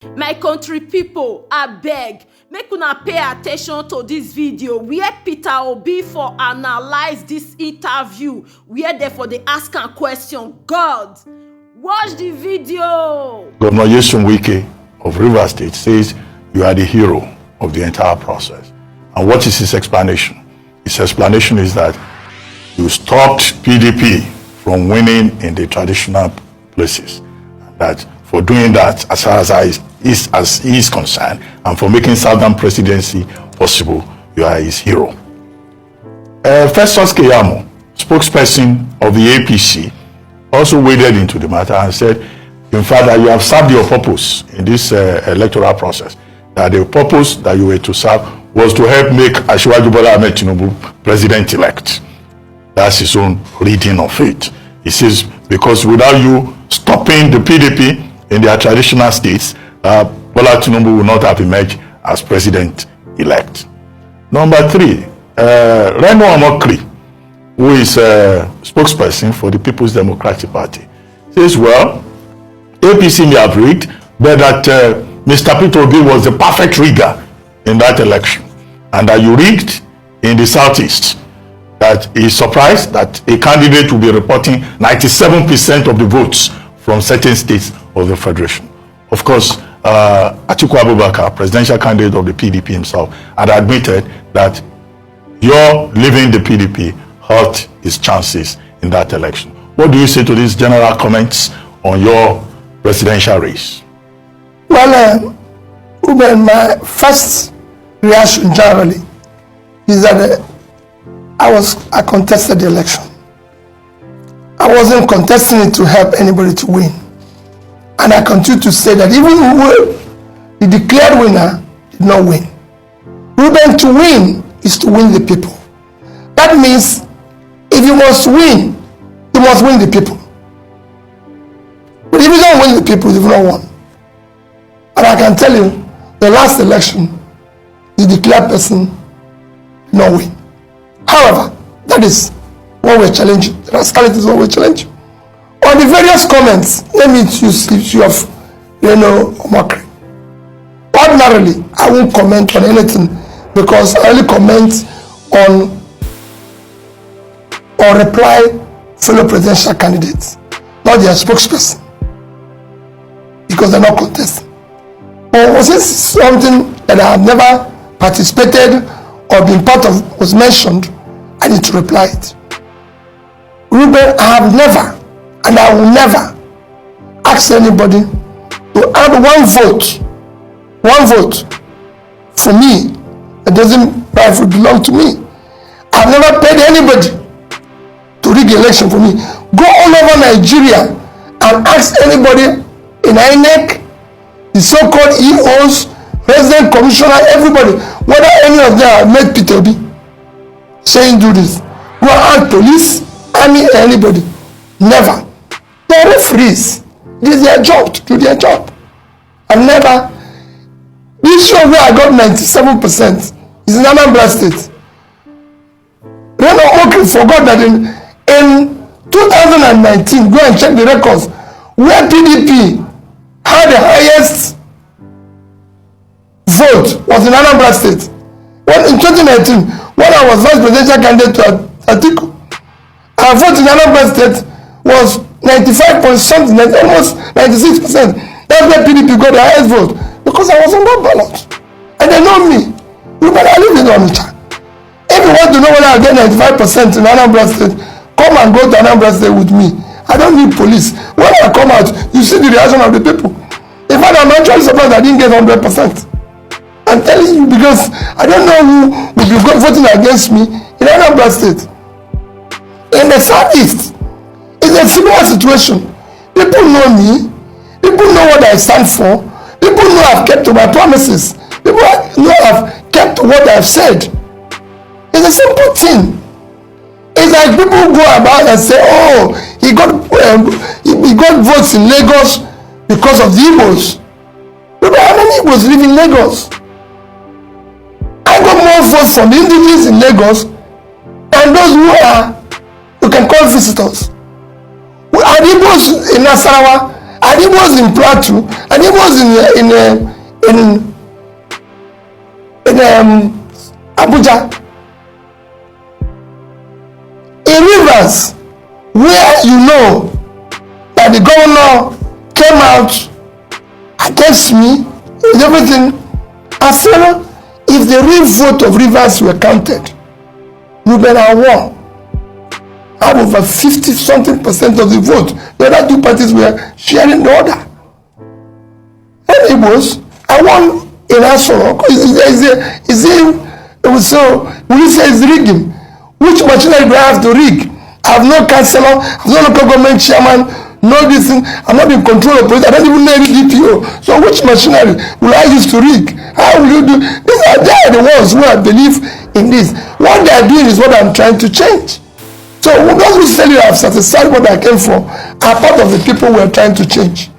My country people, abeg, make una pay attention to this video where Peter Obi for analyze this interview where therefore they ask a question. God, watch the video. Governor Nyesom Wike of Rivers State says you are the hero of the entire process. And what is his explanation? His explanation is that you stopped PDP from winning in the traditional places. And that for doing that, as far as he is concerned, and for making Southern presidency possible, you are his hero. Festus Keyamo, spokesperson of the APC, also waded into the matter and said, in fact, that you have served your purpose in this electoral process. That the purpose that you were to serve was to help make Asiwaju Bola Ahmed Tinubu president-elect. That's his own reading of it. He says, because without you stopping the PDP in their traditional states, Bola Tinubu will not have emerged as president-elect. Number 3, Reno Omokri, who is a spokesperson for the People's Democratic Party, says, well, APC may have rigged, but that Mr. Peter Obi was the perfect rigger in that election, and that you rigged in the Southeast. That he is surprised that a candidate will be reporting 97% of the votes from certain states of the Federation. Of course, Atiku Abubakar, presidential candidate of the PDP himself, had admitted that your leaving the PDP hurt his chances in that election. What do you say to these general comments on your presidential race? Well, Ruben, my first reaction generally is that I contested the election. I wasn't contesting it to help anybody to win. And I continue to say that even the declared winner did not win. Ruben, to win is to win the people. That means if you must win, you must win the people. But if you don't win the people, you've not won. And I can tell you, the last election, the declared person did not win. However, that is what we're challenging. The rascality is what we're challenging. On the various comments, let me use the issue of Reno Omokri. Ordinarily, I won't comment on anything because I only comment on or reply fellow presidential candidates, not their spokesperson, because they're not contesting. But was this something that I have never participated or been part of was mentioned, I need to reply it. Ruben, I have never, and I will never ask anybody to add one vote for me that doesn't rightfully belong to me. I've never paid anybody to rig election for me. Go all over Nigeria and ask anybody in INEC, the so-called EOs, resident commissioner, everybody, whether any of them have met Peter Obi saying do this. Go ask police, army, anybody. Never. They're referees. It is their job to do their job. I've never. This show where I got 97% is in Anambra State. Reno Omokri forgot that in 2019, go and check the records, where PDP had the highest vote was in Anambra State. When in 2019, when I was vice presidential candidate to Atiku, our vote in Anambra State was 95 point something, almost 96%. That's where PDP got the highest vote, because I was on that ballot. And they know me. Ruben, I live in Onitsha. If you want to know whether I get 95% in Anambra State, come and go to Anambra State with me. I don't need police. When I come out, you see the reaction of the people. In fact, I'm actually surprised I didn't get 100%. I'm telling you, because I don't know who will be voting against me in Anambra State. In the Southeast, it's a similar situation. People know me. People know what I stand for. People know I've kept to my promises. People know I've kept to what I've said. It's a simple thing. It's like people go about and say, oh, he got votes in Lagos because of the Igbos. But how many Igbos live in Lagos? I got more votes from the indigenous in Lagos than those who are, you can call visitors. Are the Igbos in Nasarawa? and Igbos in Plateau, and Igbos in Abuja. In Rivers, where you know that the governor came out against me and everything, I said, if the real vote of Rivers were counted, Ruben had won. Had over 50-something% of the vote. The other two parties were sharing the order. And it was, I won in Asoro. So, will you say it's rigging? Which machinery do I have to rig? I have no councillor, I have no local government chairman, no this thing. I'm not in control of police. I don't even know any DPO. So which machinery will I use to rig? How will you do? They are the ones who I believe in this. What they are doing is what I'm trying to change. So those who say that I've satisfied what I came for are part of the people we are trying to change.